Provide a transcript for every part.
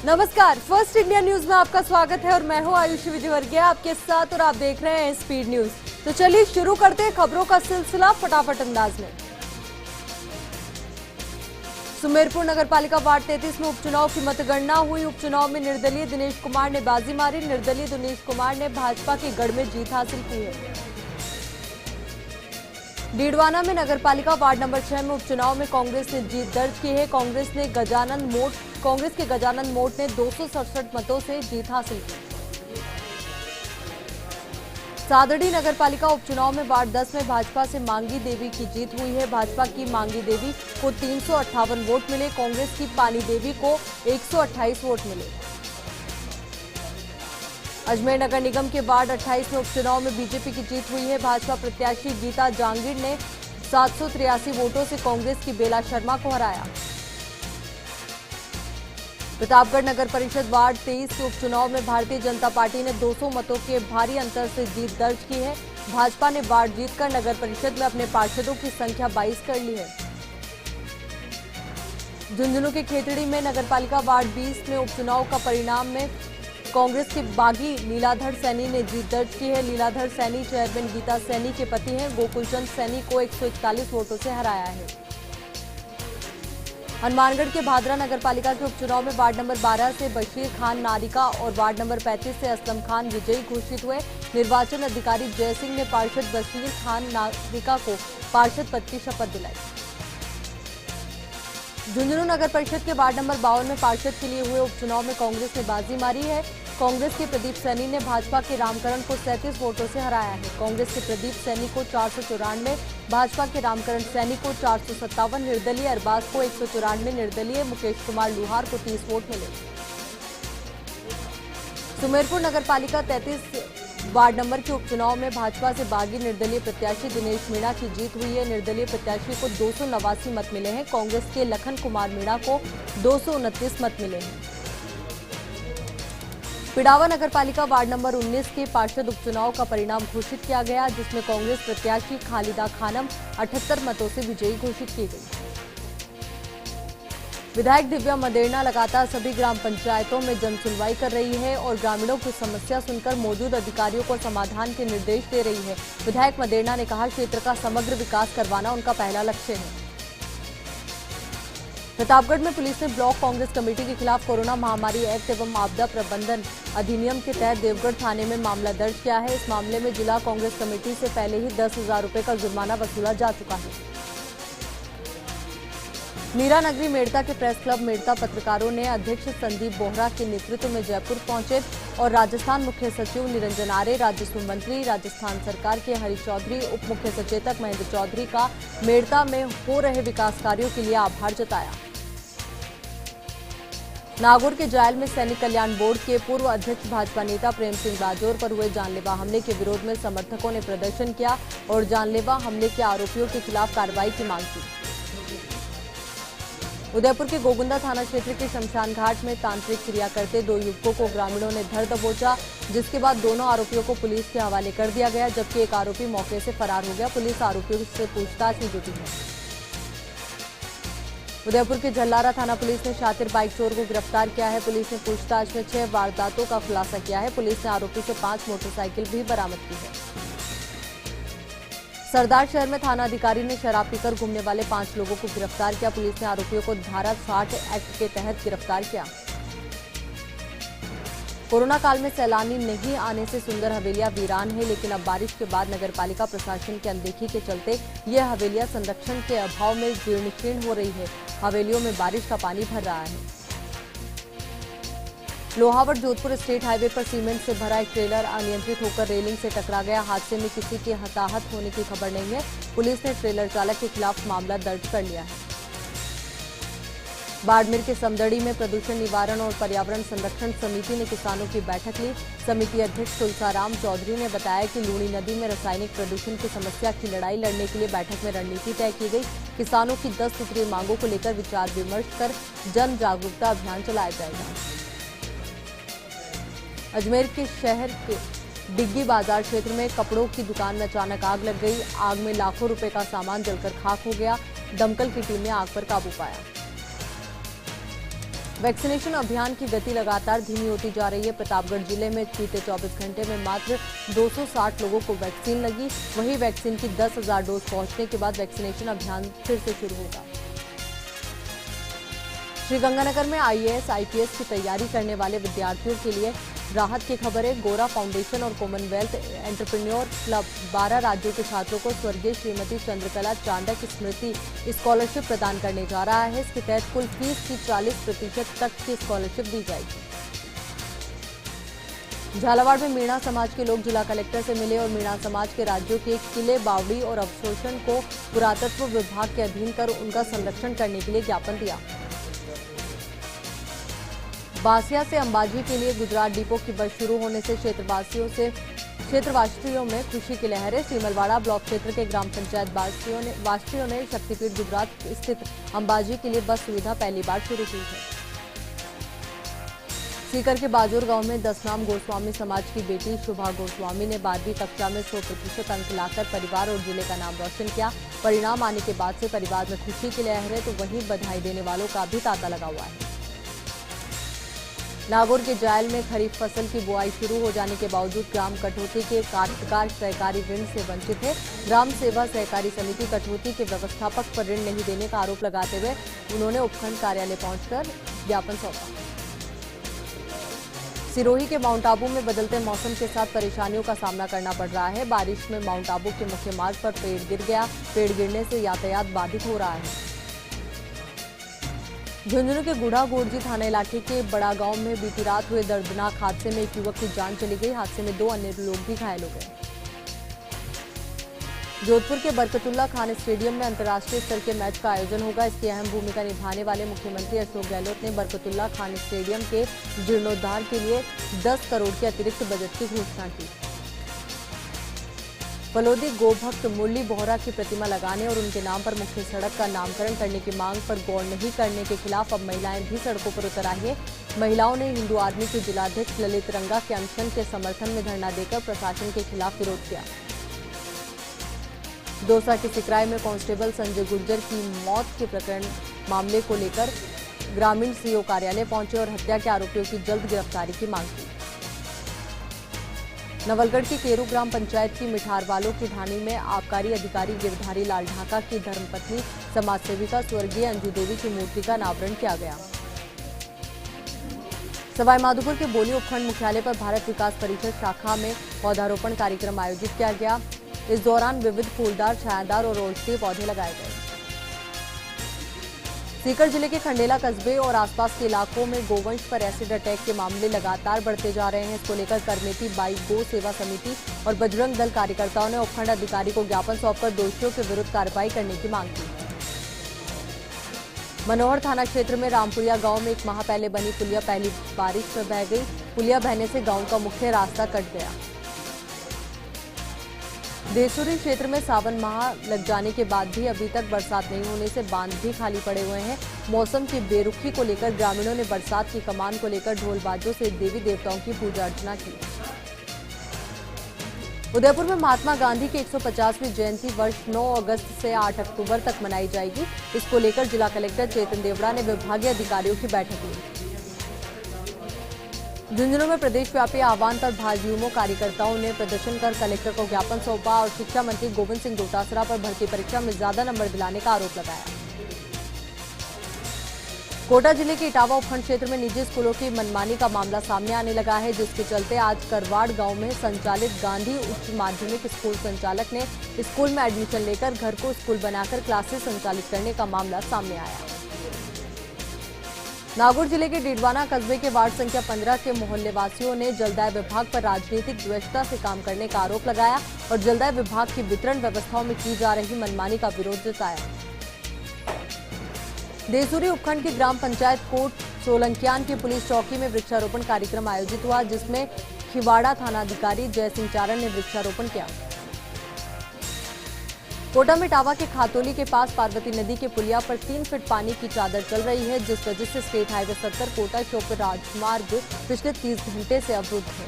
नमस्कार, first India news में आपका स्वागत है और मैं हूं आयुषी विजयवर्गीय आपके साथ और आप देख रहे हैं स्पीड न्यूज। तो चलिए शुरू करते हैं खबरों का सिलसिला फटाफट अंदाज में। सुमेरपुर नगरपालिका वार्ड 33 में उपचुनाव की मतगणना हुई। उपचुनाव में निर्दलीय दिनेश कुमार ने बाजी मारी। निर्दलीय दिनेश कुमार ने भाजपा के गढ़ में जीत हासिल की है। डीडवाना में नगरपालिका वार्ड नंबर 6 में उपचुनाव में कांग्रेस ने जीत दर्ज की है। कांग्रेस के गजानन मोट ने 267 मतों से जीत हासिल की। सादड़ी नगरपालिका उपचुनाव में वार्ड 10 में भाजपा से मांगी देवी की जीत हुई है। भाजपा की मांगी देवी को 358 वोट मिले। कांग्रेस की पानी देवी को 128 वोट मिले। अजमेर नगर निगम के वार्ड 28 में उपचुनाव में बीजेपी की जीत हुई है। भाजपा प्रत्याशी गीता जांगीर ने 783 वोटों से कांग्रेस की बेला शर्मा को हराया। प्रतापगढ़ नगर परिषद वार्ड 23 के उपचुनाव में भारतीय जनता पार्टी ने 200 मतों के भारी अंतर से जीत दर्ज की है। भाजपा ने वार्ड जीतकर नगर परिषद में अपने पार्षदों की संख्या 22 कर ली है। झुंझुनू के खेतड़ी में नगरपालिका वार्ड 20 में उपचुनाव का परिणाम में कांग्रेस के बागी लीलाधर सैनी ने जीत दर्ज की है। लीलाधर सैनी चेयरमैन गीता सैनी के पति हैं। गोकुलचंद सैनी को 141 वोटों से हराया है। हनुमानगढ़ के भादरा नगरपालिका के उपचुनाव में वार्ड नंबर 12 से बशीर खान नारिका और वार्ड नंबर 35 से असलम खान विजयी घोषित हुए। निर्वाचन अधिकारी जय सिंह ने पार्षद बशीर खान नारिका को पार्षद पद की शपथ दिलाई। झुंझुनू नगर परिषद के वार्ड नंबर 52 में पार्षद के लिए हुए उपचुनाव में कांग्रेस ने बाजी मारी है। कांग्रेस के प्रदीप सैनी ने भाजपा के रामकरण को 37 वोटों से हराया है। कांग्रेस के प्रदीप सैनी को 494, भाजपा के रामकरण सैनी को 457, निर्दलीय अरबाज को 194, निर्दलीय मुकेश कुमार लुहार को 30 वोट मिले। सुमेरपुर नगरपालिका 33 वार्ड नंबर के उपचुनाव में भाजपा से बागी निर्दलीय प्रत्याशी दिनेश मीणा की जीत हुई है। निर्दलीय प्रत्याशी को 289 मत मिले हैं। कांग्रेस के लखन कुमार मीणा को 229 मत मिले हैं। पिड़ावा नगरपालिका वार्ड नंबर 19 के पार्षद उपचुनाव का परिणाम घोषित किया गया, जिसमें कांग्रेस प्रत्याशी खालिदा खानम 78 मतों से विजयी घोषित की गई। विधायक दिव्या मदेरणा लगातार सभी ग्राम पंचायतों में जन सुनवाई कर रही है और ग्रामीणों की समस्या सुनकर मौजूद अधिकारियों को समाधान के निर्देश दे रही है। विधायक मदेरणा ने कहा, क्षेत्र का समग्र विकास करवाना उनका पहला लक्ष्य है। प्रतापगढ़ में पुलिस ने ब्लॉक कांग्रेस कमेटी के खिलाफ कोरोना महामारी एक्ट एवं आपदा प्रबंधन अधिनियम के तहत देवगढ़ थाने में मामला दर्ज किया है। इस मामले में जिला कांग्रेस कमेटी से पहले ही 10,000 रुपए का जुर्माना वसूला जा चुका है। मीरा नगरी मेड़ता के प्रेस क्लब मेड़ता पत्रकारों ने अध्यक्ष संदीप बोहरा के नेतृत्व में जयपुर पहुंचे और राजस्थान मुख्य सचिव निरंजन आर्य, राजस्व मंत्री राजस्थान सरकार के हरि चौधरी, उप मुख्य सचेतक महेंद्र चौधरी का मेड़ता में हो रहे विकास कार्यों के लिए आभार जताया। नागौर के जायल में सैनिक कल्याण बोर्ड के पूर्व अध्यक्ष भाजपा नेता प्रेम सिंह राजौर पर हुए जानलेवा हमले के विरोध में समर्थकों ने प्रदर्शन किया और जानलेवा हमले के आरोपियों के खिलाफ कार्रवाई की मांग की। उदयपुर के गोगुंदा थाना क्षेत्र के शमशान घाट में तांत्रिक क्रिया करते 2 युवकों को ग्रामीणों ने धर दबोचा, जिसके बाद दोनों आरोपियों को पुलिस के हवाले कर दिया गया, जबकि एक आरोपी मौके से फरार हो गया। पुलिस आरोपियों से पूछताछ में जुटी है। उदयपुर के झल्लारा थाना पुलिस ने शातिर बाइक चोर को गिरफ्तार किया है। पुलिस ने पूछताछ में 6 वारदातों का खुलासा किया है। पुलिस ने आरोपी से 5 मोटरसाइकिल भी बरामद की है। सरदार शहर में थाना अधिकारी ने शराब पीकर घूमने वाले 5 लोगों को गिरफ्तार किया। पुलिस ने आरोपियों को धारा 60 एक्ट के तहत गिरफ्तार किया। कोरोना काल में सैलानी नहीं आने से सुंदर हवेलियां वीरान है, लेकिन अब बारिश के बाद नगरपालिका प्रशासन की अनदेखी के चलते ये हवेलियां संरक्षण के अभाव में जीर्ण हो रही है। हवेलियों में बारिश का पानी भर रहा है। लोहावट जोधपुर स्टेट हाईवे पर सीमेंट से भरा एक ट्रेलर अनियंत्रित होकर रेलिंग से टकरा गया। हादसे में किसी के हताहत होने की खबर नहीं है। पुलिस ने ट्रेलर चालक के खिलाफ मामला दर्ज कर लिया है। बाड़मेर के समदड़ी में प्रदूषण निवारण और पर्यावरण संरक्षण समिति ने किसानों की बैठक ली। समिति अध्यक्ष तुलसाराम चौधरी ने बताया कि लूणी नदी में रासायनिक प्रदूषण की समस्या की लड़ाई लड़ने के लिए बैठक में रणनीति तय की गई। किसानों की 10 सूत्रीय मांगों को लेकर विचार विमर्श कर जन जागरूकता अभियान चलाया जाएगा। अजमेर के शहर के डिग्गी बाजार क्षेत्र में कपड़ों की दुकान में अचानक आग लग गई। आग में लाखों रुपए का सामान जलकर खाक हो गया। दमकल की टीम ने आग पर काबू पाया। वैक्सीनेशन अभियान की गति लगातार धीमी होती जा रही है। प्रतापगढ़ जिले में बीते 24 घंटे में मात्र 260 लोगों को वैक्सीन लगी। वहीं वैक्सीन की 10,000 डोज पहुंचने के बाद वैक्सीनेशन अभियान फिर से शुरू होगा। श्रीगंगानगर में आईएएस, आईपीएस की तैयारी करने वाले विद्यार्थियों के लिए राहत की खबर है। गोरा फाउंडेशन और कॉमनवेल्थ एंटरप्रेन्योर क्लब 12 राज्यों के छात्रों को स्वर्गीय श्रीमती चंद्रकला चांडक स्मृति स्कॉलरशिप प्रदान करने जा रहा है। इसके तहत कुल फीस की 40% तक की स्कॉलरशिप दी जाएगी। झालावाड़ में मीणा समाज के लोग जिला कलेक्टर से मिले और मीणा समाज के राज्यों के किले, बावड़ी और अवशोषण को पुरातत्व विभाग के अधीन कर उनका संरक्षण करने के लिए ज्ञापन दिया। बासिया से अंबाजी के लिए गुजरात डिपो की बस शुरू होने से क्षेत्रवासियों में खुशी की लहर है। सीमलवाड़ा ब्लॉक क्षेत्र के ग्राम पंचायत वासियों ने शक्तिपीठ गुजरात स्थित अंबाजी के लिए बस सुविधा पहली बार शुरू की है। सीकर के बाजूर गांव में 10 नाम गोस्वामी समाज की बेटी शुभा गोस्वामी ने 12वीं कक्षा में 100% अंक लाकर परिवार और जिले का नाम रोशन किया। परिणाम आने के बाद से परिवार में खुशी की लहर है, तो वहीं बधाई देने वालों का भी तांता लगा हुआ है। नागौर के जायल में खरीफ फसल की बुआई शुरू हो जाने के बावजूद ग्राम कठौती के काश्तकार सहकारी ऋण से वंचित है। ग्राम सेवा सहकारी समिति कठौती के व्यवस्थापक पर ऋण नहीं देने का आरोप लगाते हुए उन्होंने उपखंड कार्यालय पहुंचकर ज्ञापन सौंपा। सिरोही के माउंट आबू में बदलते मौसम के साथ परेशानियों का सामना करना पड़ रहा है। बारिश में माउंट आबू के मुख्य मार्ग पर पेड़ गिर गया। पेड़ गिरने से यातायात बाधित हो रहा है। झुंझुनू के गुढ़ा गोरजी थाना इलाके के बड़ा गांव में बीती रात हुए दर्दनाक हादसे में एक युवक की जान चली गई। हादसे में 2 अन्य लोग भी घायल हो गए। जोधपुर के बरकतुल्ला खान स्टेडियम में अंतर्राष्ट्रीय स्तर के मैच का आयोजन होगा। इसकी अहम भूमिका निभाने वाले मुख्यमंत्री अशोक गहलोत ने बरकतुल्ला खान स्टेडियम के जीर्णोद्धार के लिए 10 करोड़ के अतिरिक्त बजट की घोषणा की। फलोदी गोभक्त मुरली बोहरा की प्रतिमा लगाने और उनके नाम पर मुख्य सड़क का नामकरण करने की मांग पर गौर नहीं करने के खिलाफ अब महिलाएं भी सड़कों पर उतर आई हैं। महिलाओं ने हिंदू आर्मी के जिलाध्यक्ष ललित रंगा के अनशन के समर्थन में धरना देकर प्रशासन के खिलाफ विरोध किया। दौसा के सिकराय में कांस्टेबल संजय गुर्जर की मौत के प्रकरण मामले को लेकर ग्रामीण सीओ कार्यालय पहुंचे और हत्या के आरोपियों की जल्द गिरफ्तारी की मांग की। नवलगढ़ की केरू ग्राम पंचायत की मिठारवालों की ढाणी में आबकारी अधिकारी गिरधारी लाल ढाका की धर्मपत्नी समाज सेविका स्वर्गीय अंजू देवी की मूर्ति का अनावरण किया गया। सवाईमाधोपुर के बोली उपखंड मुख्यालय पर भारत विकास परिषद शाखा में पौधारोपण कार्यक्रम आयोजित किया गया। इस दौरान विविध फूलदार, छायादार और औषधीय पौधे लगाए गए। सीकर जिले के खंडेला कस्बे और आसपास के इलाकों में गोवंश पर एसिड अटैक के मामले लगातार बढ़ते जा रहे हैं। इसको लेकर करमेती बाई गो सेवा समिति और बजरंग दल कार्यकर्ताओं ने उपखंड अधिकारी को ज्ञापन सौंपकर दोषियों के विरुद्ध कार्रवाई करने की मांग की। मनोहर थाना क्षेत्र में रामपुरिया गांव में 1 माह पहले बनी पुलिया पहली बारिश में बह गई। पुलिया बहने से गांव का मुख्य रास्ता कट गया। देसुरी क्षेत्र में सावन माह लग जाने के बाद भी अभी तक बरसात नहीं होने से बांध भी खाली पड़े हुए हैं। मौसम की बेरुखी को लेकर ग्रामीणों ने बरसात की कमान को लेकर ढोल बाजों से देवी देवताओं की पूजा अर्चना की। उदयपुर में महात्मा गांधी की 150वीं जयंती वर्ष 9 अगस्त से 8 अक्टूबर तक मनाई जाएगी। इसको लेकर जिला कलेक्टर चेतन देवड़ा ने विभागीय अधिकारियों की बैठक ली। झुंझुनू में प्रदेशव्यापी आह्वान पर भाजयुमो कार्यकर्ताओं ने प्रदर्शन कर कलेक्टर को ज्ञापन सौंपा और शिक्षा मंत्री गोविंद सिंह डोटासरा पर भर्ती परीक्षा में ज्यादा नंबर दिलाने का आरोप लगाया। कोटा जिले के इटावा उपखंड क्षेत्र में निजी स्कूलों की मनमानी का मामला सामने आने लगा है, जिसके चलते आज करवाड़ गांव में संचालित गांधी उच्च माध्यमिक स्कूल संचालक ने स्कूल में एडमिशन लेकर घर को स्कूल बनाकर क्लासेस संचालित करने का मामला सामने आया। नागौर जिले के डीडवाना कस्बे के वार्ड संख्या 15 के मोहल्लेवासियों ने जलदाय विभाग पर राजनीतिक द्वेषता से काम करने का आरोप लगाया और जलदाय विभाग की वितरण व्यवस्थाओं में की जा रही मनमानी का विरोध जताया। देसुरी उपखंड की ग्राम पंचायत कोट सोलंकियान की पुलिस चौकी में वृक्षारोपण कार्यक्रम आयोजित हुआ, जिसमें खिवाड़ा थानाधिकारी जय सिंह चारण ने वृक्षारोपण किया। कोटा में टावा के खातोली के पास पार्वती नदी के पुलिया पर 3 फीट पानी की चादर चल रही है, जिस वजह से स्टेट हाईवे 70 कोटा श्योपुर राजमार्ग पिछले 30 घंटे से अवरुद्ध है।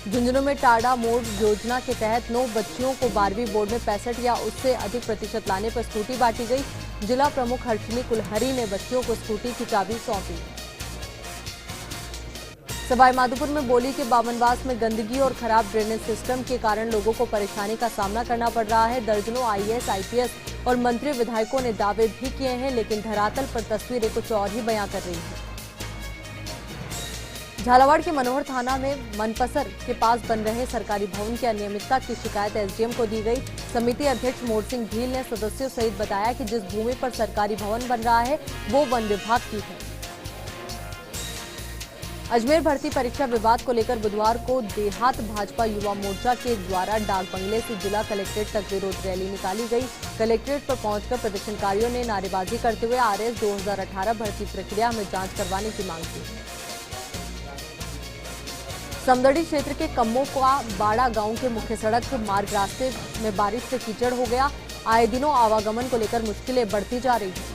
झुंझुनू में टाडा मोड़ योजना के तहत 9 बच्चियों को 12वीं बोर्ड में 65 या उससे अधिक प्रतिशत लाने पर स्कूटी बांटी गई। जिला प्रमुख हर्षिनी कुलहरी ने बच्चियों को स्कूटी की चाबी सौंपी। सवाई माधोपुर में बोली के बावनवास में गंदगी और खराब ड्रेनेज सिस्टम के कारण लोगों को परेशानी का सामना करना पड़ रहा है। दर्जनों आईएएस, आईपीएस और मंत्री विधायकों ने दावे भी किए हैं, लेकिन धरातल पर तस्वीरें कुछ और ही बयां कर रही हैं। झालावाड़ के मनोहर थाना में मनपसर के पास बन रहे सरकारी भवन की अनियमितता की शिकायत एसडीएम को दी गई। समिति अध्यक्ष मोर सिंह भील ने सदस्यों सहित बताया कि जिस भूमि पर सरकारी भवन बन रहा है वो वन विभाग की है। अजमेर भर्ती परीक्षा विवाद को लेकर बुधवार को देहात भाजपा युवा मोर्चा के द्वारा डाक बंगले से जिला कलेक्ट्रेट तक विरोध रैली निकाली गई। कलेक्ट्रेट पर पहुंचकर प्रदर्शनकारियों ने नारेबाजी करते हुए आरएस 2018 भर्ती प्रक्रिया में जांच करवाने की मांग की। समदड़ी क्षेत्र के कम्मो का बाड़ा गांव के मुख्य सड़क मार्ग रास्ते में बारिश से कीचड़ हो गया। आए दिनों आवागमन को लेकर मुश्किलें बढ़ती जा रही हैं।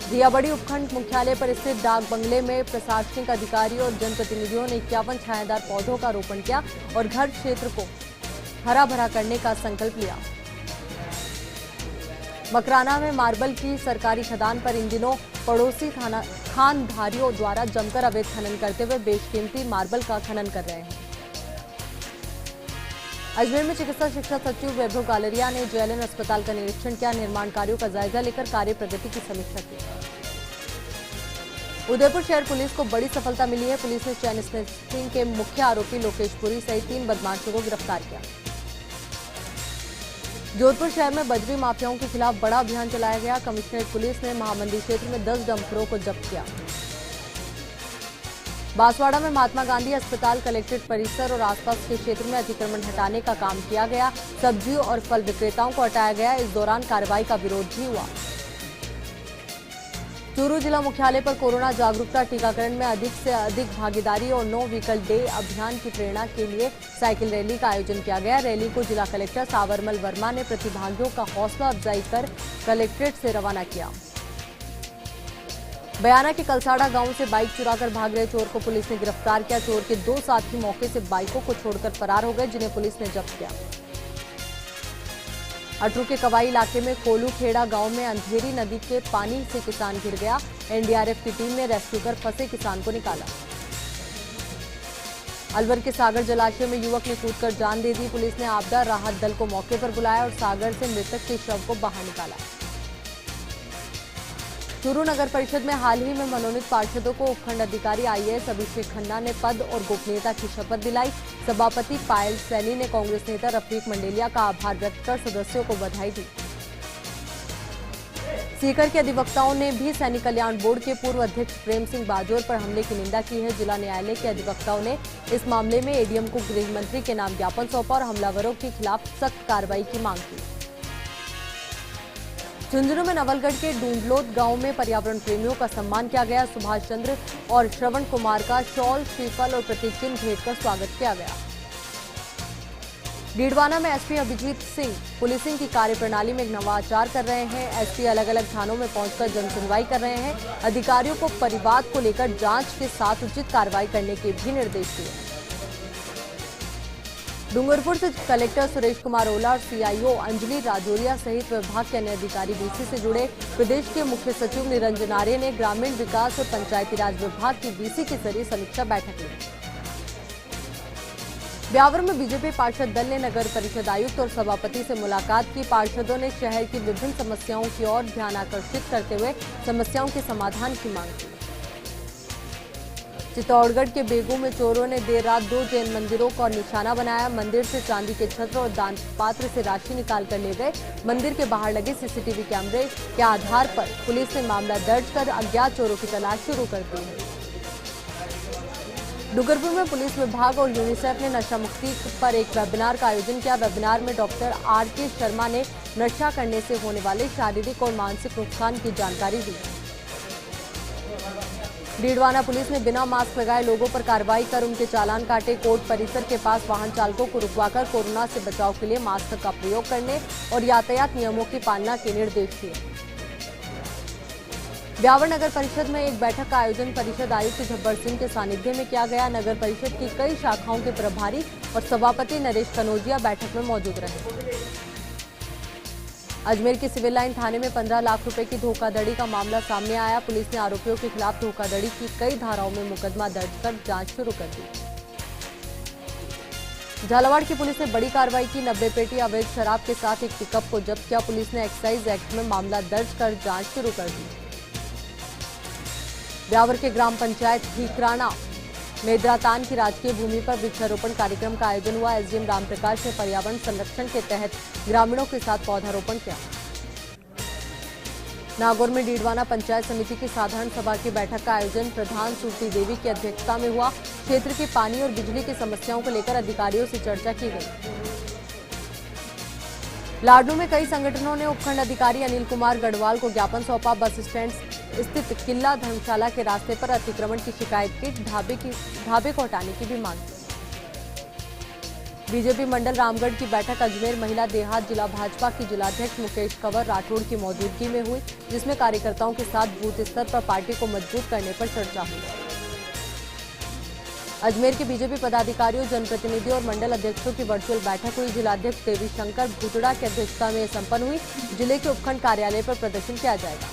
दियाबड़ी उपखंड मुख्यालय पर स्थित डाक बंगले में प्रशासनिक अधिकारियों और जनप्रतिनिधियों ने 51 छायादार पौधों का रोपण किया और घर क्षेत्र को हरा भरा करने का संकल्प लिया। मकराना में मार्बल की सरकारी खदान पर इन दिनों पड़ोसी खानधारियों द्वारा जमकर अवैध खनन करते हुए बेशकीमती मार्बल का खनन कर रहे हैं। अजमेर में चिकित्सा शिक्षा सचिव वैभव गालरिया ने जेएलएन अस्पताल का निरीक्षण किया। निर्माण कार्यों का जायजा लेकर कार्य प्रगति की समीक्षा की। उदयपुर शहर पुलिस को बड़ी सफलता मिली है। पुलिस ने चैन स्नैचिंग के मुख्य आरोपी लोकेश पुरी सहित 3 बदमाशों को गिरफ्तार किया। जोधपुर शहर में बजरी माफियाओं के खिलाफ बड़ा अभियान चलाया गया। कमिश्नरेट पुलिस ने महामंडी क्षेत्र में 10 डंपरों को जब्त किया। बांसवाड़ा में महात्मा गांधी अस्पताल कलेक्ट्रेट परिसर और आसपास के क्षेत्र में अतिक्रमण हटाने का काम किया गया। सब्जियों और फल विक्रेताओं को हटाया गया। इस दौरान कार्रवाई का विरोध भी हुआ। चूरू जिला मुख्यालय पर कोरोना जागरूकता टीकाकरण में अधिक से अधिक भागीदारी और नो व्हीकल डे अभियान की प्रेरणा के लिए साइकिल रैली का आयोजन किया गया। रैली को जिला कलेक्टर सावरमल वर्मा ने प्रतिभागियों का हौसला अफजाई कर कलेक्ट्रेट से रवाना किया। बयाना के कलसाड़ा गांव से बाइक चुराकर भाग रहे चोर को पुलिस ने गिरफ्तार किया। चोर के 2 साथी मौके से बाइकों को छोड़कर फरार हो गए, जिन्हें पुलिस ने जब्त किया। अटरू के कवाई इलाके में कोलू खेड़ा गांव में अंधेरी नदी के पानी से किसान गिर गया। एनडीआरएफ की टीम ने रेस्क्यू कर फंसे किसान को निकाला। अलवर के सागर जलाशय में युवक ने कूदकर जान दे दी। पुलिस ने आपदा राहत दल को मौके पर बुलाया और सागर से मृतक के शव को बाहर निकाला। चूरू नगर परिषद में हाल ही में मनोनीत पार्षदों को उपखंड अधिकारी आईएएस अभिषेक खन्ना ने पद और गोपनीयता की शपथ दिलाई। सभापति पायल सैनी ने कांग्रेस नेता रफीक मंडेलिया का आभार व्यक्त कर सदस्यों को बधाई दी। सीकर के अधिवक्ताओं ने भी सैनिक कल्याण बोर्ड के पूर्व अध्यक्ष प्रेम सिंह बाजोर पर हमले की निंदा की है। जिला न्यायालय के अधिवक्ताओं ने इस मामले में एडीएम को गृह मंत्री के नाम ज्ञापन सौंपा और हमलावरों के खिलाफ सख्त कार्रवाई की मांग की। झुंझुनू में नवलगढ़ के डूंडलोद गांव में पर्यावरण प्रेमियों का सम्मान किया गया। सुभाष चंद्र और श्रवण कुमार का शॉल, श्रीफल और प्रतीक चिन्ह भेंट कर स्वागत किया गया। डीडवाना में एसपी अभिजीत सिंह पुलिसिंग की कार्यप्रणाली में नवाचार कर रहे हैं। एसपी अलग अलग थानों में पहुंचकर जनसुनवाई कर रहे हैं। अधिकारियों को परिवाद को लेकर जांच के साथ उचित कार्रवाई करने के भी निर्देश दिए। डूंगरपुर से कलेक्टर सुरेश कुमार ओला और सीआईओ अंजलि राजौरिया सहित विभाग के अन्य अधिकारी बीसी से जुड़े। प्रदेश के मुख्य सचिव निरंजन आर्य ने ग्रामीण विकास और पंचायती राज विभाग की बीसी की स्तरीय समीक्षा बैठक ली। ब्यावर में बीजेपी पार्षद दल ने नगर परिषद आयुक्त और सभापति से मुलाकात की। पार्षदों ने शहर की विभिन्न समस्याओं की ओर ध्यान आकर्षित करते हुए समस्याओं के समाधान की मांग की। चित्तौड़गढ़ के बेगू में चोरों ने देर रात 2 जैन मंदिरों का निशाना बनाया। मंदिर से चांदी के छत्र और दान पात्र से राशि निकाल कर ले गए। मंदिर के बाहर लगे सीसीटीवी कैमरे के आधार पर पुलिस ने मामला दर्ज कर अज्ञात चोरों की तलाश शुरू कर दी है। डूंगरपुर में पुलिस विभाग और यूनिसेफ ने नशा मुक्ति पर एक वेबिनार का आयोजन किया। वेबिनार में डॉक्टर आर.के. शर्मा ने नशा करने से होने वाले शारीरिक और मानसिक नुकसान की जानकारी दी। डीडवाना पुलिस ने बिना मास्क लगाए लोगों पर कार्रवाई कर उनके चालान काटे। कोर्ट परिसर के पास वाहन चालकों को रुकवाकर कोरोना से बचाव के लिए मास्क का प्रयोग करने और यातायात नियमों की पालना के निर्देश दिए। ब्यावर नगर परिषद में एक बैठक का आयोजन परिषद आयुक्त झब्बर सिंह के सानिध्य में किया गया। नगर परिषद की कई शाखाओं के प्रभारी और सभापति नरेश कनौजिया बैठक में मौजूद रहे। अजमेर के सिविल लाइन थाने में 15 लाख रुपए की धोखाधड़ी का मामला सामने आया। पुलिस ने आरोपियों के खिलाफ धोखाधड़ी की कई धाराओं में मुकदमा दर्ज कर जांच शुरू कर दी। झालावाड़ की पुलिस ने बड़ी कार्रवाई की। 90 पेटी अवैध शराब के साथ एक पिकअप को जब्त किया। पुलिस ने एक्साइज एक्ट में मामला दर्ज कर जांच शुरू कर दी। ब्यावर के ग्राम पंचायत ठीकराना मेदरातान की राजकीय भूमि पर वृक्षारोपण कार्यक्रम का आयोजन हुआ। एसडीएम रामप्रकाश ने पर्यावरण संरक्षण के तहत ग्रामीणों के साथ पौधारोपण किया। नागौर में डीडवाना पंचायत समिति की साधारण सभा की बैठक का आयोजन प्रधान सूर्ति देवी की अध्यक्षता में हुआ। क्षेत्र की पानी और बिजली की समस्याओं को लेकर अधिकारियों से चर्चा की गई। लाडनू में कई संगठनों ने उपखंड अधिकारी अनिल कुमार गढ़वाल को ज्ञापन सौंपा। बस स्टैंड स्थित किला धर्मशाला के रास्ते पर अतिक्रमण की शिकायत की। ढाबे को हटाने की भी मांग की। बीजेपी मंडल रामगढ़ की बैठक अजमेर महिला देहात जिला भाजपा की जिलाध्यक्ष मुकेश कंवर राठौड़ की मौजूदगी में हुई, जिसमें कार्यकर्ताओं के साथ बूथ स्तर पर पार्टी को मजबूत करने पर चर्चा हुई। अजमेर के बीजेपी पदाधिकारियों, जनप्रतिनिधियों और मंडल अध्यक्षों की वर्चुअल बैठक हुई। जिलाध्यक्ष देवी शंकर भूतड़ा की अध्यक्षता में संपन्न हुई। जिले के उपखंड कार्यालय पर प्रदर्शन किया जाएगा।